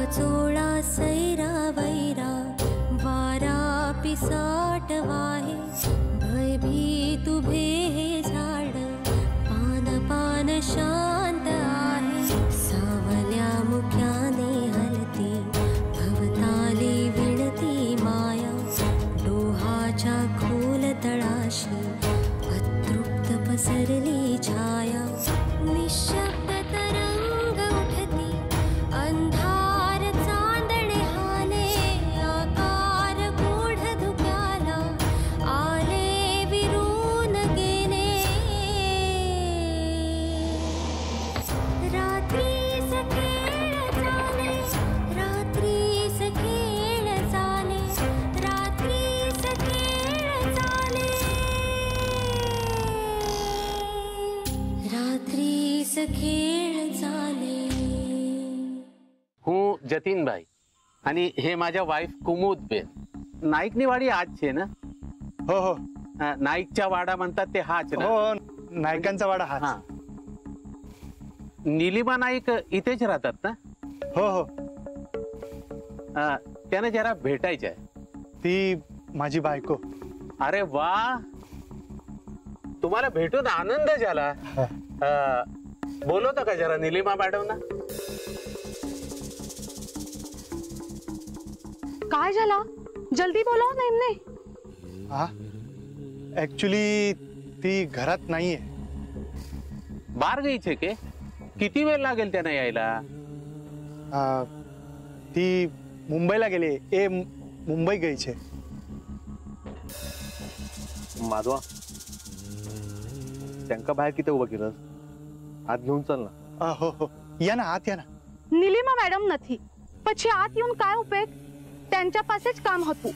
वाचोळा सैरा वैरा वारा पिसाट वाहे भयभीत उभे हे झाड पान पान शांत आहे सावल्या मुख्याने हलती भवताली विणती माया डोहाच्या खोल तळाशी अतृप्त पसरली छाया निशब्द तरंग उठती अंधार चांदणे हाले आकार गूढ धुक्याला आले विरून गेले रात्रीस खेळ चाले रात्रीस खेळ चाले रात्रीस खेळ चाले रात्रीस खेळ चाले। हूँ जतीन भाई आणि हे माझ्या वाईफ कुमुद बेन नाईकनी वाडी आज छे ना? हो हो नाईकच्या वाडा म्हणतात ते हाच ना? हो नायकांचा वाडा हा हा। निलिमा नाईक इथेच राहतात ना? हो हो त्याने जरा भेटायचं आहे। ती माझी बायको। अरे वा तुम्हाला भेटून आनंद झाला। बोलवता का जरा निलिमा मॅडम ना? काय झाला जल्दी बोलाव नेमने। हा ऍक्च्युली ती घरात नाहीये। बाहेर गई छे के? किती वेळ लागेल त्यांना यायला? ती मुंबईला गेली मुंबई गई छे। माधवा त्यांका बाहेर किती उभं केलं आत घेऊन चल ना। हो हो या ना आत या ना। निलिमा मॅडम નથી પછી આત येऊन काय उपयोग त्यांच्या पासेच काम હતું।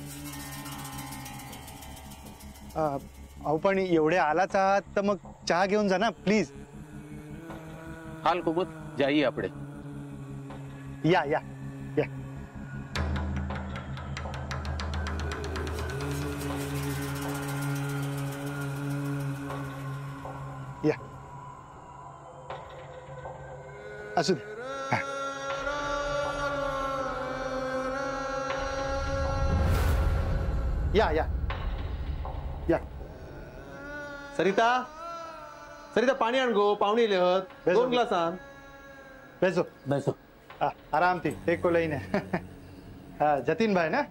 अहो पण एवढे आलाच आहात तर मग चहा घेऊन जा ना प्लीज। हाल कुमुद जाइए आपड़े। या या या या असू दे। या या या सरिता सरिता पाणी आण गो पाहुणे लिहत बेसो. 2 ग्लास आण। बैसो बैसो। आराम थी एक को लईने। जतीन भाई ना?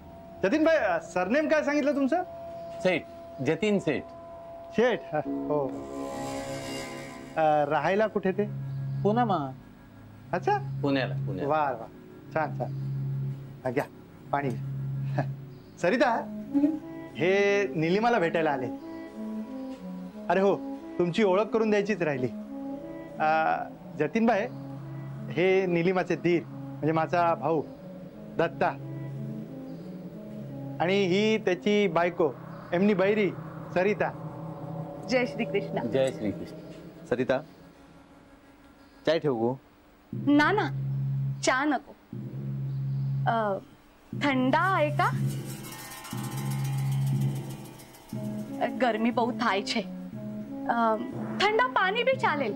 जतीन भाई सरनेम काय सांगितलं तुमचं? सेठ जतीन सेठ। शेठ हो राहायला कुठे ते? पुन्हा मा? अच्छा पुण्याला पुण्याला। वाह वाह छान छान घ्या पाणी घ्या। सरिता हे निलिमाला भेटायला आले। अरे हो तुमची ओळख करून द्यायचीच राहिली। जतीन भाई हे निलिमाचे दीर म्हणजे माझा भाऊ दत्ता आणि ही त्याची बायको एमनी बैरी सरिता। जय श्री कृष्ण। जय श्री कृष्ण। सरिता चाय ठेवू गो? ना ना चहा नको। ठंडा आहे का? गर्मी बहुत થાય છે। ठंडा पानी भी चालेल।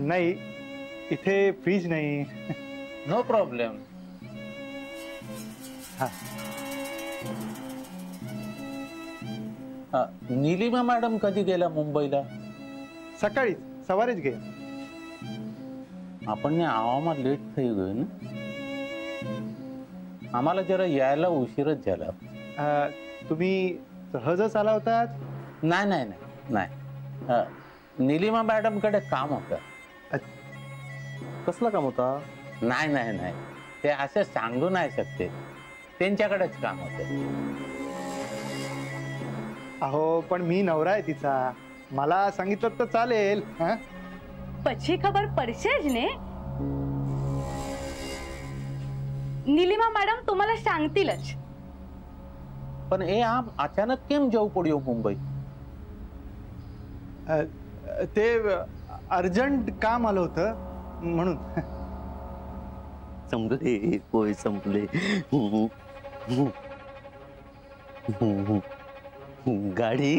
नाही इथे फ्रीज नाही। No problem. निलिमा मॅडम कधी गेला मुंबईला? सकाळीच सवारीच गे। आपण आवामा लेट થઈ ગયો ને? आम्हाला जरा यायला उशीरच झाला। तुम्ही सहजच आला होतात? नाही नाही नाही नाही निलिमा मॅडम कडे काम होतं। कसला काम होता? नाही नाही नाही ते असे सांगू नाही शकते त्यांच्याकडेच काम होतं। अहो पण मी नवरा आहे तिचा मला सांगितलं तर चालेल। પછી ખબર પડશે જ ને। निलिमा मॅडम तुम्हाला सांगतीलच। पण हे आप अचानक केम जाऊ पड्यो मुंबई? ते अर्जंट काम आलं होतं म्हणून। संपले पोय संपले। गाडी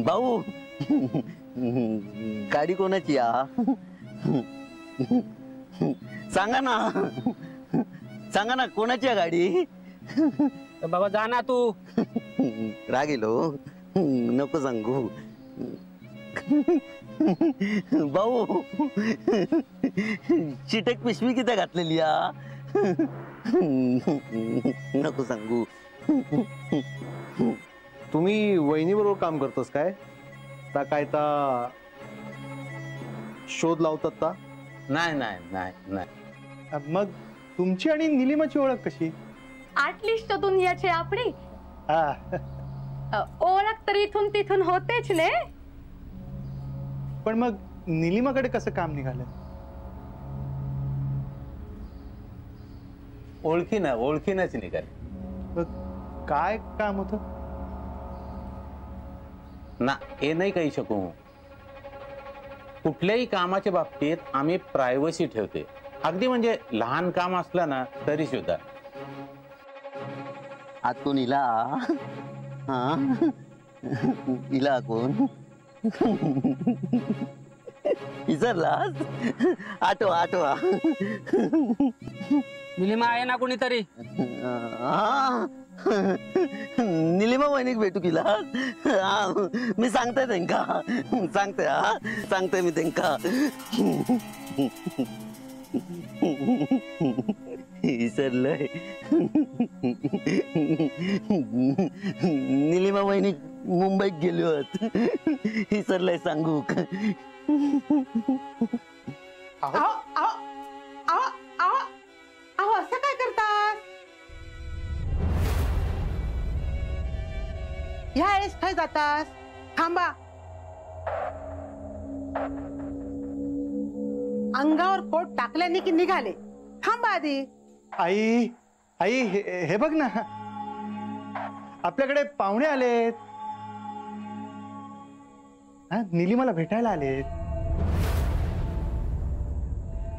भाऊ, गाडी कोणाची आ? सांगा ना कोणाची आहे गाडी? बाबा जा ना तू. राग येलो, नको सांगू. भाऊ, चिटक पिशवी किती घातलेली आ? नको सांगू. तुम्ही वहिनी बरोबर काम करतोस काय? काय शोध लावतात का? नाही नाही नाही नाही. मग तुमची आणि निलिमाची ओळख कशी? आटलिस्टतून याचे आपली हा. ओळख तर इथून तिथून होतेच ने. पण मग निलिमाकडे कसं काम निघालं? ओळखीनच निघाले. मग काय काम होतं? ना हे नाही काही शकू. कुठल्याही कामाच्या बाबतीत आम्ही प्रायव्हसी ठेवते. अगदी म्हणजे लहान काम असलं ना तरी सुद्धा. आतून इला हा इला कोण विसरलास? आठवा. निलिमा आहे ना कोणीतरी? निलिमा वहिनीक भेटू किला? मी सांगते त्यांका. सांगते मी त्यांका. विसरलंय. निलिमा वहिनी मुंबईत गेली होत. विसरलंय सांगू. अहो असं काय करतात? ह्या वेळेस काय जातास? थांबा. अंगावर कोट टाकल्याने की निघाले? थांबा आधी. आई हे बघ ना, आपल्याकडे पाहुणे आलेत. हा, निलिमाला भेटायला आलेत.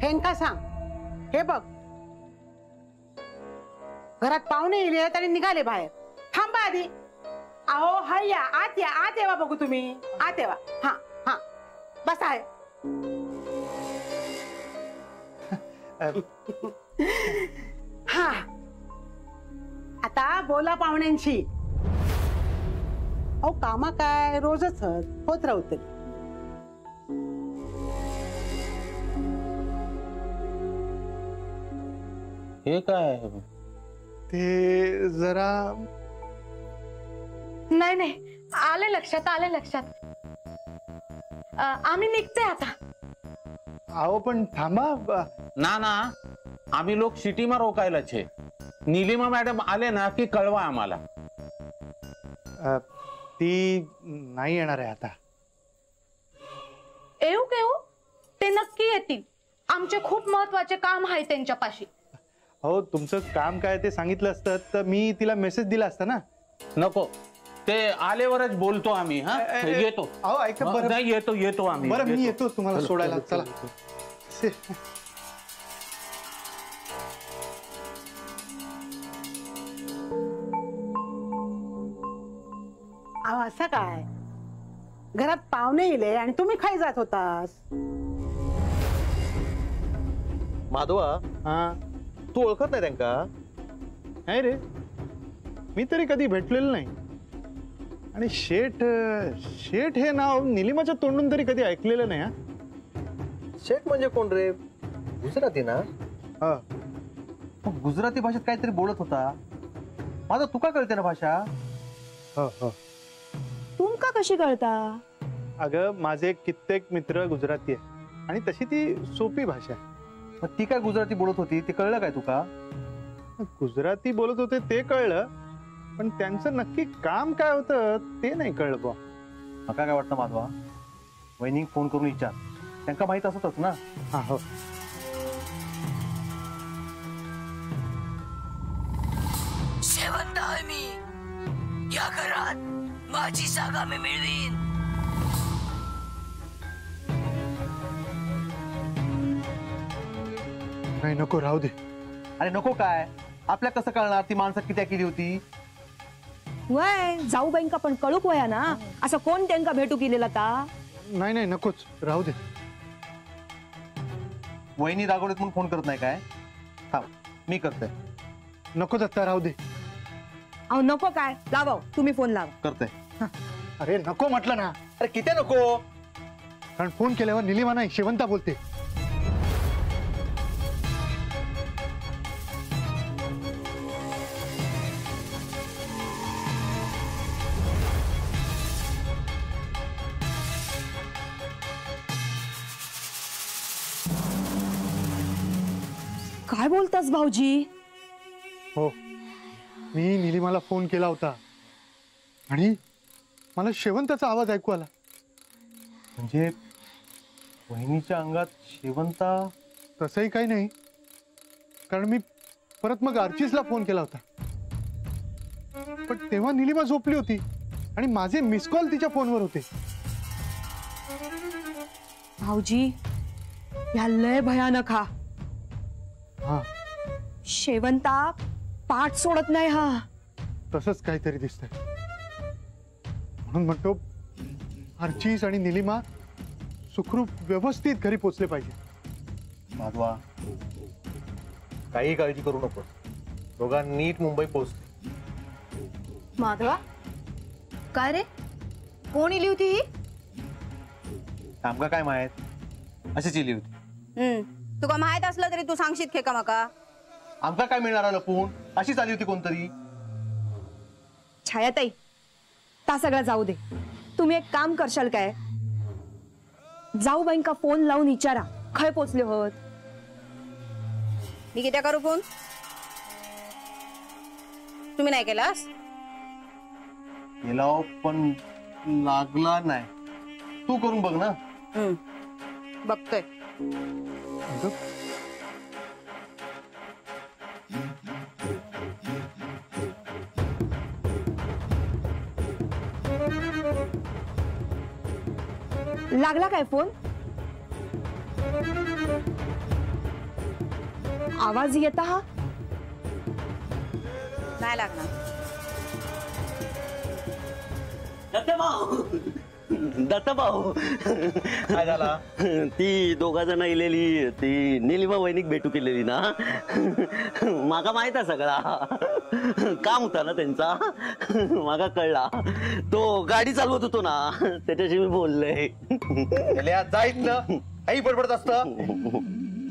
हेंका सांग. हे बघ, घरात पाहुणे येलेत आणि निघाले बाहेर. थांबा आधी. अहो हाय या, आत या बघू तुम्ही. आत यावा. हा बस आहे. हा, आता बोला पाहुण्यांशी. अहो कामा काय रोजच होत राहत. हे काय? ते जरा नाही आले लक्षात. आम्ही निघते आता. अहो पण थांबा. ना आम्ही लोक सिटीमा रोकायला छे. निलिमा मॅडम आले ना की कळवा आम्हाला. ती नाही येणार आहे आता. येऊ ते नक्की येतील. आमचे खूप महत्वाचे काम आहे त्यांच्यापाशी. हो, तुमचं काम काय ते सांगितलं असतं तर मी तिला मेसेज दिला असता ना. नको, ते आल्यावरच बोलतो आम्ही. हा येतो. अहो ऐका बरं. नाही, येतो आम्ही. बरं मी येतो तुम्हाला सोडायला. चला. अहो असं काय? घरात पाहुणे येले आणि तुम्ही खाई जात होतास. माधवा, हा, तू ओळखत नाही त्यांका? नाही रे, मी तरी कधी भेटलेलं नाही. आणि शेठ हे नाव निलिमाच्या तोंडून तरी कधी ऐकलेलं नाही. शेठ म्हणजे कोण रे? गुजराती ना? हा. मग गुजराती भाषेत काहीतरी बोलत होता. माझा तुका कळते ना भाषा? हो. तुमका कशी कळता? अगं माझे कित्येक मित्र गुजराती आहे आणि तशी ती सोपी भाषा आहे. मग ती काय गुजराती बोलत होती ते कळलं काय तुका? गुजराती बोलत होते ते कळलं, पण त्यांचं नक्की काम काय होतं ते नाही कळलं बा. मका काय वाटतं माधवा, वहिनीक फोन करून विचार, त्यांना माहित असतच ना. हा हो. शेवंत आहे मी या घरात, माझी जागा मी मिळवीन. नाही नको, राहू दे. अरे नको काय, आपल्या कसं कळणार ती माणसं किती केली होती. वय जाऊ बँका पण कळूक वया ना, असं कोण त्यांना भेटू केलेला ता. नाही नाही नकोच, राहू दे. वहिनी दागवलीत म्हणून फोन करत नाही काय. थांब मी करते. नको दत्ता, राहू दे. अहो नको काय, लावा तुम्ही फोन लावा. करते. अरे नको म्हटलं ना. अरे किती नको, कारण फोन केल्यावर निलिमा नाही शेवंता बोलते. काय बोलतास भाऊजी. हो, मी निलिमाला फोन केला होता आणि मला शेवंताचा आवाज ऐकू आला. म्हणजे वहिनीच्या अंगात शेवंता. तसंही काही नाही, कारण मी परत मग आर्चिसला फोन केला होता, पण तेव्हा निलिमा झोपली होती आणि माझे मिस कॉल तिच्या फोनवर होते. भाऊजी ह्या लय भयानक हा. हा, शेवंता पाठ सोडत नाही हा. तसंच काहीतरी दिसतंय. म्हणून म्हणतो आर्चिस आणि निलिमा सुखरूप व्यवस्थित घरी पोचले पाहिजे. माधवा काही काळजी करू नको, दोघां नीट मुंबई पोहोचते. माधवा काय रे, कोण इली होती ही? आमका काय माहित, अशीच इली होती. तुका माहित असलं तरी तू सांगशील खे का माका. आमका काय मिळणार लपून, अशीच आली होती कोणतरी. छायाताई ता सगळं जाऊ दे, तुम्ही एक काम करशाल काय, जाऊ बँका फोन लावून विचारा खय पोचले होत. मी किती करू फोन, तुम्ही नाही केलास. गेला पण लागला नाही. तू करून बघ ना. बघतोय. लागला काय फोन, आवाज येता हा. नाही लागणार. दत्ताभाऊ काय झाला. ती दोघा जण इलेली ती निलिमा वहिनीक भेटू केलेली ना, माका माहित आहे सगळा. काम होता ना त्यांचा, माका कळला. तो गाडी चालवत होतो ना, त्याच्याशी मी बोलले. जाईत ना काही बडबडत असत.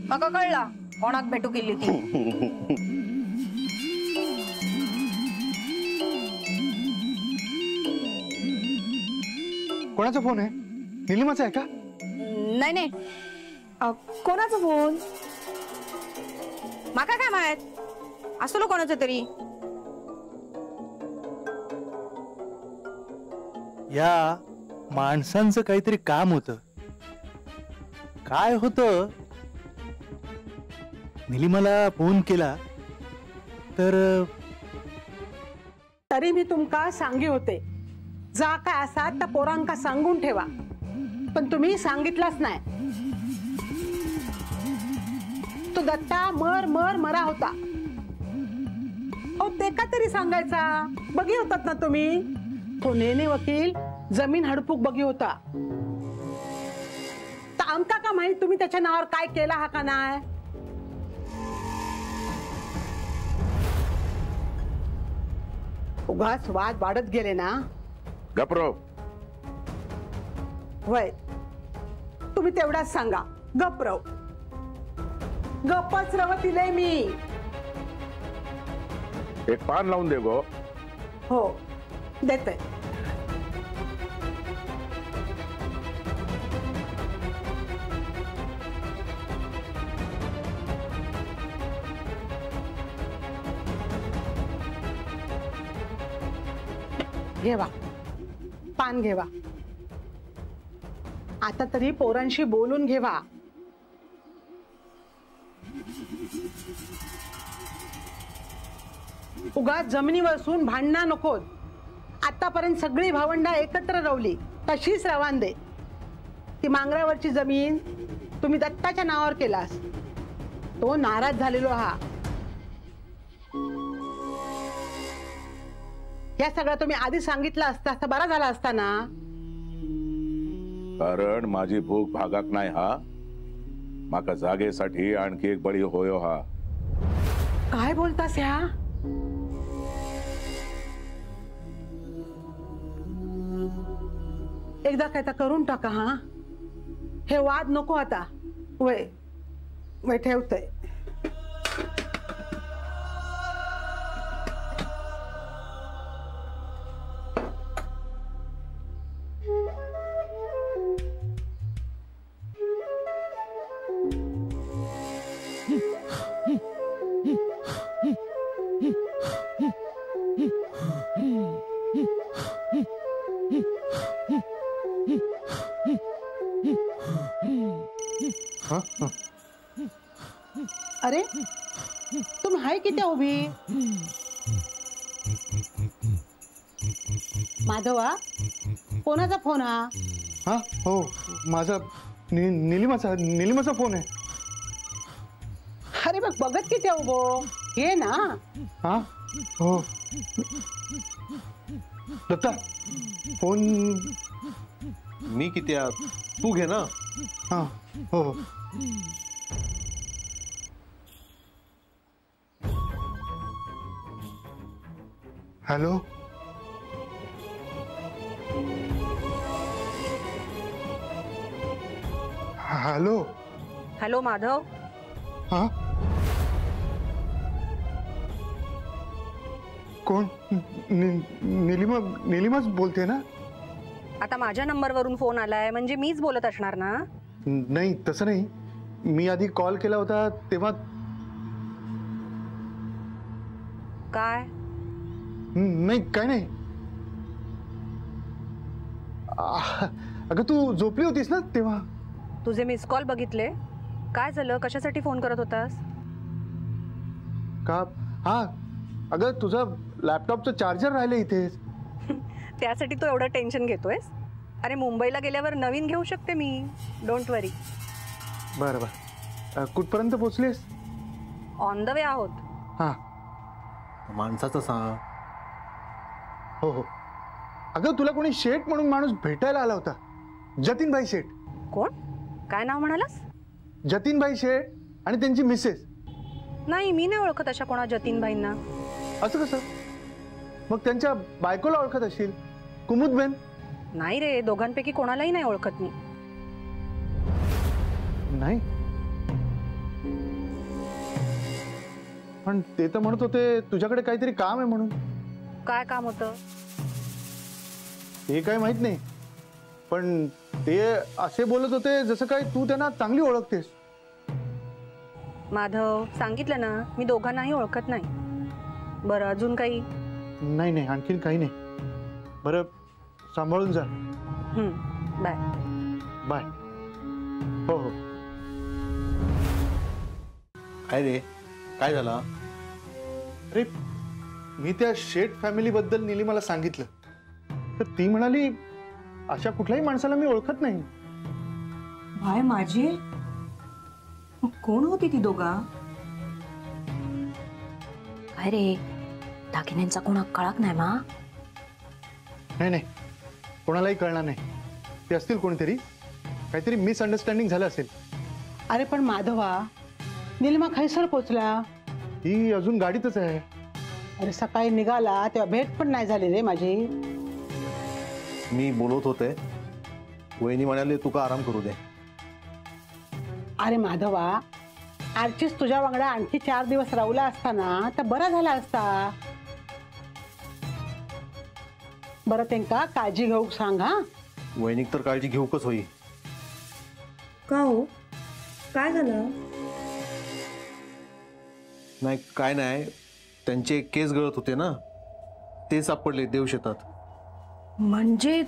माका कळला कोणाक भेटू केली ती. कोणाचा फोन आहे, निलिमाचा आहे का? नाही नाही, कोणाचा फोन, माका काय माहित, असलो कोणाचं तरी. या माणसांचं काहीतरी काम होतं. काय होतं, निलिमाला फोन केला तर तरी मी तुमका सांगी होते, जा काय असा त्या पोरांका सांगून ठेवा, पण तुम्ही सांगितलाच नाही. तो दत्ता मर मर मरा होता. ते का तरी सांगायचा. बघी होतात ना तुम्ही. तो नेने वकील जमीन हडपूक बघी होता. तर आमका का माहित तुम्ही त्याच्या नावावर काय केला हा का नाही. उगाच वाद वाढत गेले ना. गप्रो, होय, तुम्ही तेवढाच सांगा. गपरव, गप्पच रवतीले मी. एक पान लावून दे गो. हो देते. घेवा पान घेवा. आता तरी पोरांशी बोलून घेवा. उगाच जमिनीवर बसून भांडणं नकोत. आतापर्यंत सगळी भावंडा एकत्र रवली तशीच रवान दे. ती मांगरावरची जमीन तुम्ही दत्ताच्या नावावर केलास. तो नाराज झालेलो हा. या सगळं तुम्ही आधी सांगितलं असतं तर बरा झाला असता ना. कारण माझी भूक भागाक नाही हा. माका जागेसाठी आणखी एक बळी होयो हा. काय बोलतास ह्या. एकदा काय तर करून टाका हा. हे वाद नको आता. वय वय ठेवतय. अरे तुम हाय किती उभी. माधवा कोणाचा फोन हा. हा हो माझा निलिमाचा फोन आहे. अरे बघ बघत किती उभो ये ना. हा हो दत्ता फोन मी किती तू घे ना. हा हो हो. Hello hello. हॅलो माधव. हा कोण. निलिमाच बोलते ना. आता माझ्या नंबरवरून फोन आलाय म्हणजे मीच बोलत असणार ना. नाही तसं नाही. मी आधी कॉल केला होता तेव्हा. काय. नाही काय नाही. अगं तू झोपली होतीस ना तेव्हा. तुझे मिस कॉल बघितले. काय झालं कशासाठी फोन करत होतास. का हा अगं तुझा लॅपटॉपचं चार्जर राहिले इथे. त्यासाठी तू एवढं टेन्शन घेतोयस. अरे मुंबईला गेल्यावर नवीन घेऊ शकते मी. डोंट वरी. बरं बरं कुठपर्यंत पोचलेस. ऑन द वे आहोत. हा माणसाचं सांग. हो हो. अगं तुला कोणी शेठ म्हणून माणूस भेटायला आला होता. जतीनभाई शेठ. कोण. काय नाव म्हणालास. जतीनभाई शेठ आणि त्यांची मिसेस. नाही मी नाही ओळखत अशा कोणा जतीनभाईंना. असं कसं. मग त्यांच्या बायकोला ओळखत असशील. कुमुदबेन. नाही रे दोघांपैकी कोणालाही नाही ओळखत मी. नाही पण ते तर म्हणत होते तुझ्याकडे काहीतरी काम आहे म्हणून. काय काम होतं. हे काय माहित नाही पण ते असे बोलत होते जसं काय तू त्यांना चांगली ओळखतेस. माधव सांगितलं ना मी दोघांनाही ओळखत नाही. बरं अजून काही. नाही नाही आणखीन काही नाही. बरं सांभाळून जा. बाय. बाय. हो हो. काय रे काय झाला. अरे मी त्या शेठ फॅमिली बद्दल निलिमाला सांगितलं तर ती म्हणाली अशा कुठल्याही माणसाला मी ओळखत नाही. भाय माझी. कोण होती ती दोघा. काय रे दागिन्यांचा कोणा कळाक नाही मा. नाही नाही कोणालाही कळणार नाही. ते असतील कोणीतरी. काहीतरी मिसअंडरस्टँडिंग झालं असेल. अरे पण माधवा निलिमा खैसर पोचला. ही अजून गाडीतच आहे. अरे सकाळी निघाला तेव्हा भेट पण नाही झाली रे माझी. मी बोलत होते वहिनी म्हणाले तुका आराम करू दे. अरे माधवा आरचीच तुझ्या वांगडा आणखी 4 दिवस राहुला असताना तर बरा झाला असता. बरं त्यांका काळजी घेऊ सांग. हा वहिनीक तर काळजी घेऊकच होई. का हो काय झालं. नाही काय नाही त्यांचे केस गळत होते ना ते सापडले देवशेतात. म्हणजे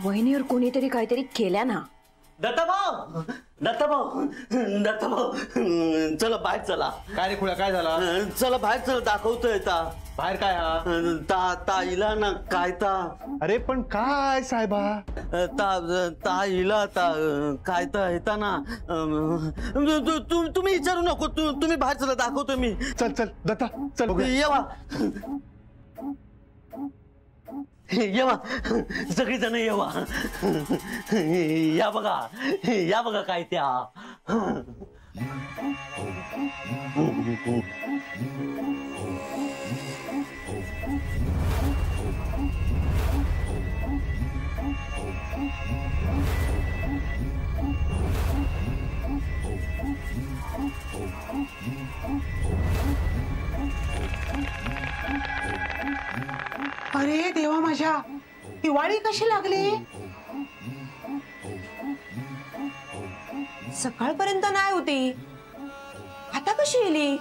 वहिनीवर कोणीतरी काहीतरी केल्या ना. दत्ताभाऊ चला बाहेर चला. काय रे खुळ्या, काय झाला? चला बाहेर चला, दाखवतोय ता. बाहेर काय हा? ताईला ना काय ता. अरे पण काय साहेबा? ताईला काय ता येता ना. तुम्ही विचारू नको, तुम्ही बाहेर चला, दाखवतो मी. चल चल दत्ता चल बघूया. येवा येवा सगळी जण येवा. या बघा काय त्या. अरे देवा माझ्या, हिवाळी कशी लागली? सकाळपर्यंत नाही होती, आता कशी येली?